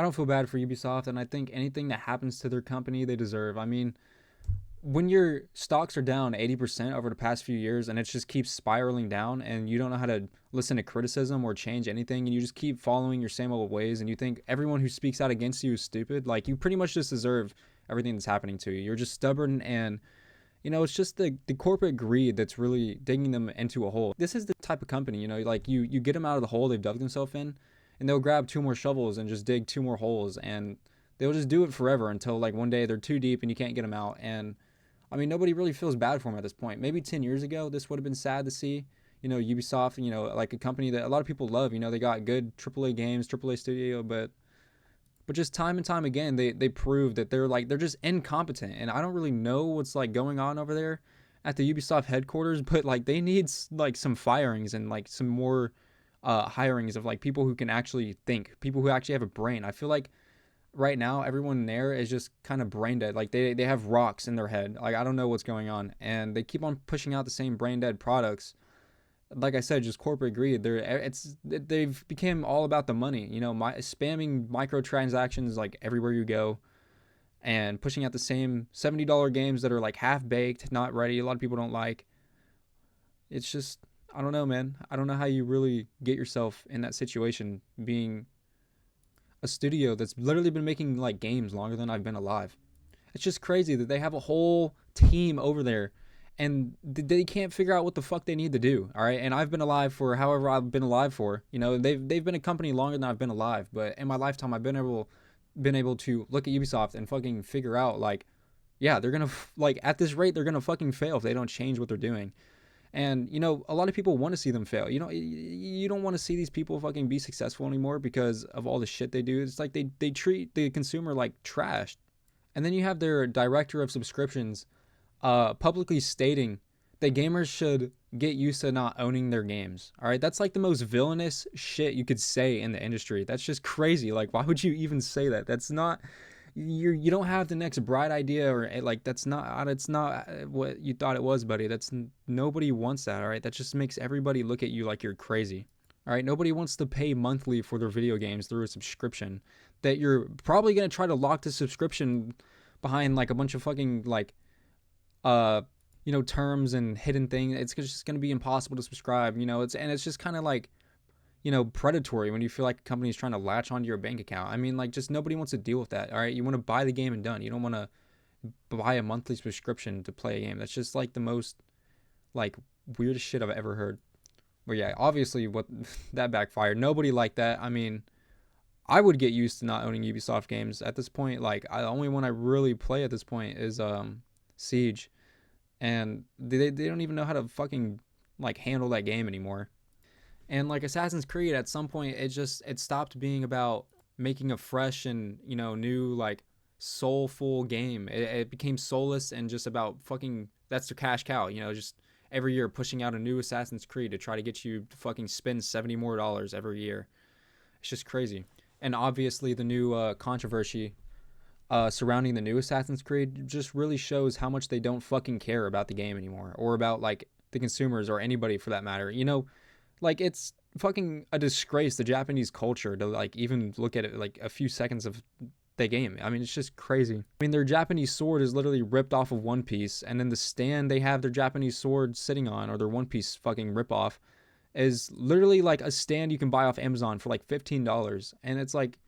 I don't feel bad for Ubisoft, and I think anything that happens to their company, they deserve. I mean, when your stocks are down 80% over the past few years and it just keeps spiraling down and you don't know how to listen to criticism or change anything and you just keep following your same old ways and you think everyone who speaks out against you is stupid, like you pretty much just deserve everything that's happening to you. You're just stubborn and it's just the corporate greed that's really digging them into a hole. This is the type of company, like you get them out of the hole they've dug themselves in, and they'll grab two more shovels and just dig two more holes, and they'll just do it forever until like one day they're too deep and you can't get them out. And I mean, nobody really feels bad for them at this point. Maybe 10 years ago, this would have been sad to see. Ubisoft, like a company that a lot of people love. They got good AAA games, AAA studio, but just time and time again they prove that they're just incompetent, and I don't really know what's like going on over there at the Ubisoft headquarters, but like they need like some firings and like some more hirings of like people who can actually think, people who actually have a brain. I feel like right now everyone there is just kind of brain dead, like they have rocks in their head. Like I don't know what's going on, and they keep on pushing out the same brain dead products. Like I said, just corporate greed. They've become all about the money. Spamming microtransactions like everywhere you go, and pushing out the same $70 games that are like half baked, not ready. A lot of people don't like. It's just, I don't know, man. I don't know how you really get yourself in that situation, being a studio that's literally been making like games longer than I've been alive. It's just crazy that they have a whole team over there and they can't figure out what the fuck they need to do. All right. And I've been alive for however I've been alive for. They've been a company longer than I've been alive. But in my lifetime, I've been able to look at Ubisoft and fucking figure out like, yeah, they're gonna like at this rate they're gonna fucking fail if they don't change what they're doing. And a lot of people want to see them fail. You don't want to see these people fucking be successful anymore because of all the shit they do. It's like they treat the consumer like trash. And then you have their director of subscriptions publicly stating that gamers should get used to not owning their games. All right, that's like the most villainous shit you could say in the industry. That's just crazy. Like, why would you even say that? That's not you don't have the next bright idea, or like that's not it's not what you thought it was, buddy. Nobody wants that. All right, that just makes everybody look at you like you're crazy. All right, nobody wants to pay monthly for their video games through a subscription that you're probably going to try to lock the subscription behind like a bunch of fucking like uh terms and hidden thing. It's just going to be impossible to subscribe. It's just kind of like predatory when you feel like a company is trying to latch onto your bank account. I mean, like, just nobody wants to deal with that. All right, you want to buy the game and done. You don't want to buy a monthly subscription to play a game. That's just like the most like weirdest shit I've ever heard. But yeah, obviously what that backfired. Nobody liked that. I mean, I would get used to not owning Ubisoft games at this point. Like, the only one I really play at this point is Siege, and they don't even know how to fucking like handle that game anymore. And like Assassin's Creed, at some point it stopped being about making a fresh and new like soulful game. It became soulless and just about fucking, that's the cash cow. Just every year pushing out a new Assassin's Creed to try to get you to fucking spend $70 more every year. It's just crazy. And obviously the new controversy surrounding the new Assassin's Creed just really shows how much they don't fucking care about the game anymore, or about like the consumers or anybody for that matter. Like, it's fucking a disgrace, the Japanese culture, to like even look at it like a few seconds of the game. I mean, it's just crazy. I mean, their Japanese sword is literally ripped off of One Piece, and then the stand they have their Japanese sword sitting on, or their One Piece fucking ripoff, is literally like a stand you can buy off Amazon for like $15. And it's like,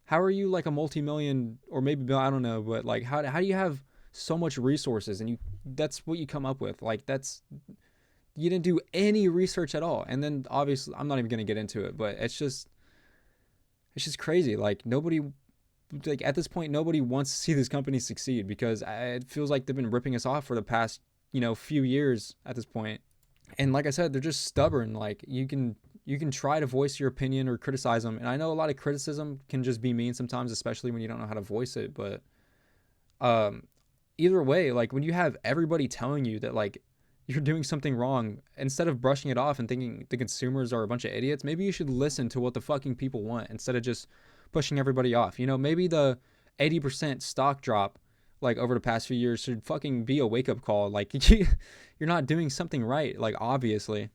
how are you like a multi-million, or maybe, I don't know, but like how do you have so much resources and that's what you come up with? Like, you didn't do any research at all. And then obviously I'm not even going to get into it, but it's just crazy. Like, nobody, like at this point, nobody wants to see this company succeed, because it feels like they've been ripping us off for the past few years at this point. And like I said, they're just stubborn. Like, you can try to voice your opinion or criticize them, and I know a lot of criticism can just be mean sometimes, especially when you don't know how to voice it. But either way, like, when you have everybody telling you that like you're doing something wrong, instead of brushing it off and thinking the consumers are a bunch of idiots, maybe you should listen to what the fucking people want instead of just pushing everybody off. Maybe the 80% stock drop like over the past few years should fucking be a wake-up call. Like, you're not doing something right, like, obviously.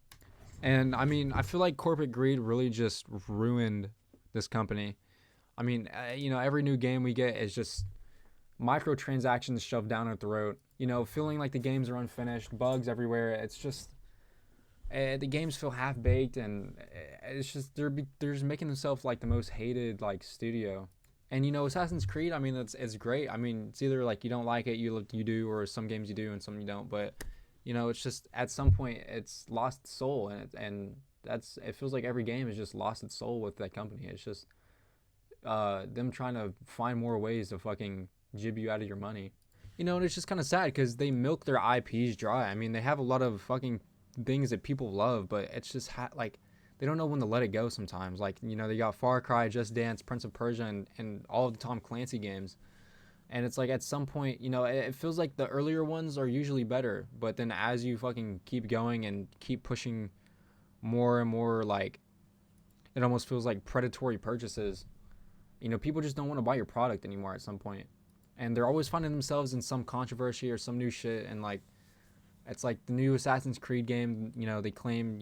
And I mean, I feel like corporate greed really just ruined this company. I mean, every new game we get is just microtransactions shoved down our throat. Feeling like the games are unfinished, bugs everywhere. It's just the games feel half baked, and it's just they're just making themselves like the most hated like studio. And Assassin's Creed, I mean, it's great. I mean, it's either like you don't like it, you do, or some games you do and some you don't. But it's just at some point it's lost its soul, and that's it feels like every game has just lost its soul with that company. It's just them trying to find more ways to fucking jib you out of your money. And it's just kind of sad because they milk their IPs dry. I mean, they have a lot of fucking things that people love, but it's just like they don't know when to let it go sometimes. Like, they got Far Cry, Just Dance, Prince of Persia, and all of the Tom Clancy games. And it's like at some point, it feels like the earlier ones are usually better, but then as you fucking keep going and keep pushing more and more, like, it almost feels like predatory purchases. People just don't want to buy your product anymore at some point. And they're always finding themselves in some controversy or some new shit. And, like, it's like the new Assassin's Creed game, they claim,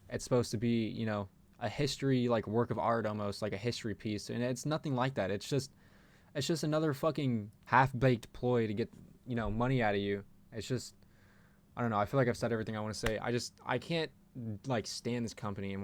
it's supposed to be, a history, like, work of art almost, like a history piece. And it's nothing like that. It's just another fucking half-baked ploy to get, money out of you. It's just, I don't know. I feel like I've said everything I want to say. I can't, like, stand this company anymore.